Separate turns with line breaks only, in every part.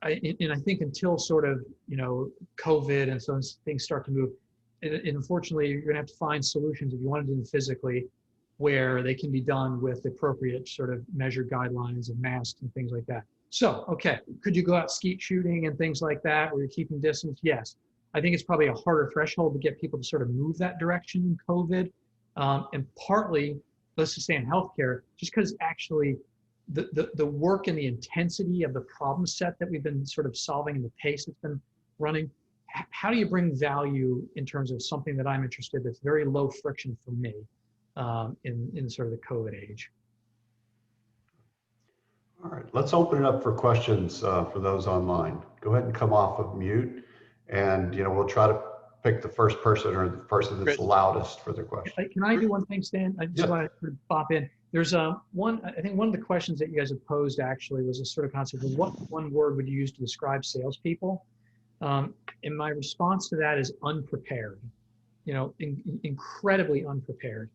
and I think until sort of, COVID and so things start to move, and unfortunately, you're going to have to find solutions if you want to do them physically, where they can be done with appropriate sort of measured guidelines and masks and things like that. So, okay, could you go out skeet shooting and things like that where you're keeping distance? Yes. I think it's probably a harder threshold to get people to sort of move that direction in COVID. And partly, let's just say in healthcare, just because actually the work and the intensity of the problem set that we've been sort of solving and the pace that's been running, how do you bring value in terms of something that I'm interested in that's very low friction for me in sort of the COVID age?
All right, let's open it up for questions for those online. Go ahead and come off of mute, and we'll try to pick the first person or the person that's loudest for their question.
Can I do one thing, Stan? I just want to pop in. There's I think one of the questions that you guys have posed actually was a sort of concept of what one word would you use to describe salespeople? And my response to that is unprepared, incredibly unprepared.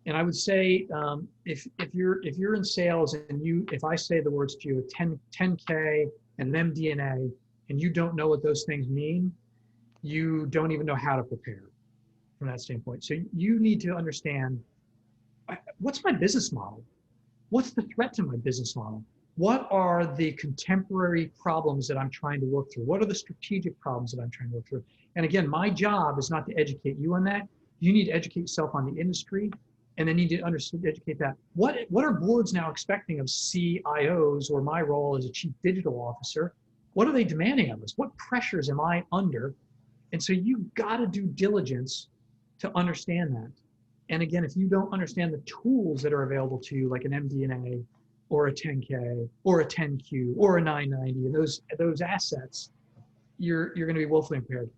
And I would say, if you're in sales and if I say the words to you, 10K and an MD&A, and you don't know what those things mean, you don't even know how to prepare from that standpoint. So you need to understand, what's my business model? What's the threat to my business model? What are the contemporary problems that I'm trying to work through? What are the strategic problems that I'm trying to work through? And again, my job is not to educate you on that. You need to educate yourself on the industry, and then need to educate that. What are boards now expecting of CIOs, or my role as a chief digital officer? What are they demanding of us? What pressures am I under? And so you've got to do diligence to understand that. And again, if you don't understand the tools that are available to you, like an MD&A or a 10K or a 10Q or a 990, and those assets, you're going to be woefully impaired.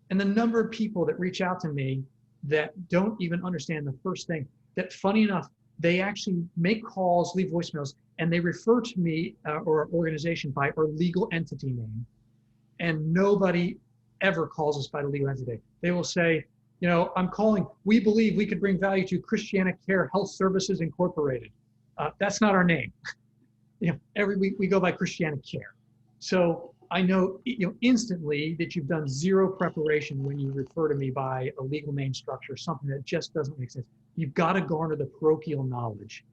And the number of people that reach out to me that don't even understand the first thing, that funny enough, they actually make calls, leave voicemails, and they refer to me or our organization by our legal entity name. And nobody ever calls us by the legal entity. They will say, I'm calling, we believe we could bring value to Christiana Care Health Services Incorporated. That's not our name. Every week we go by Christiana Care. So I know, instantly that you've done zero preparation when you refer to me by a legal name structure, something that just doesn't make sense. You've got to garner the parochial knowledge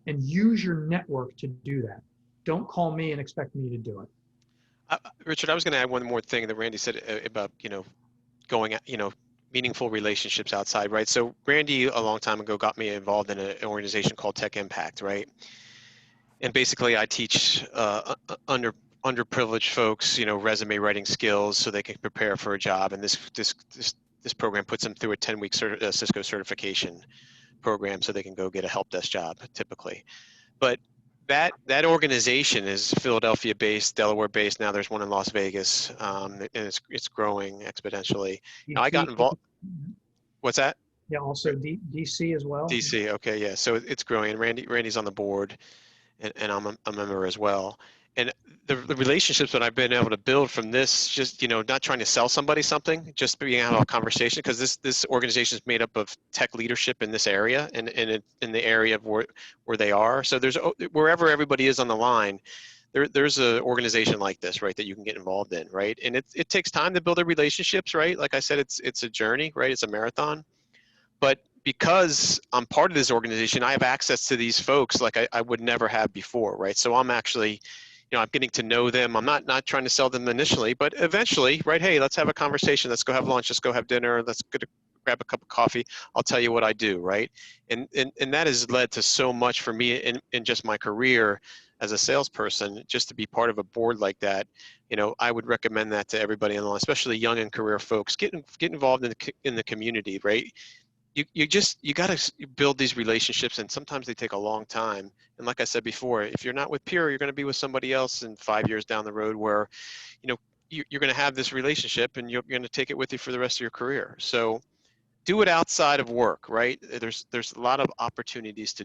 and use your network to do that. Don't call me and expect me to do it.
Richard, I was going to add one more thing that Randy said about, going, meaningful relationships outside, right? So Randy, a long time ago, got me involved in an organization called Tech Impact, right? And basically I teach underprivileged folks, resume writing skills so they can prepare for a job. And this program puts them through a 10-week Cisco certification program so they can go get a help desk job typically. But that organization is Philadelphia-based, Delaware-based. Now there's one in Las Vegas, and it's growing exponentially. Now I got involved. What's that?
Yeah, also DC as well.
DC, okay, yeah. So it's growing. Randy's on the board, and I'm a member as well. And the relationships that I've been able to build from this, just not trying to sell somebody something, just being able to have a conversation, because this organization is made up of tech leadership in this area and in the area of where they are. So there's wherever everybody is on the line, there's an organization like this, right, that you can get involved in, right? And it takes time to build the relationships, right? Like I said, it's a journey, right? It's a marathon. But because I'm part of this organization, I have access to these folks like I would never have before, right? So I'm actually, I'm getting to know them. I'm not trying to sell them initially, but eventually, right? Hey, let's have a conversation. Let's go have lunch. Let's go have dinner. Let's go to grab a cup of coffee. I'll tell you what I do, right? And that has led to so much for me in just my career as a salesperson, just to be part of a board like that. I would recommend that to everybody in the line, especially young and career folks. Get involved in the community, right? You got to build these relationships, and sometimes they take a long time. And like I said before, if you're not with Pure, you're going to be with somebody else in 5 years down the road where, you're going to have this relationship and you're going to take it with you for the rest of your career. So do it outside of work, right? There's a lot of opportunities to do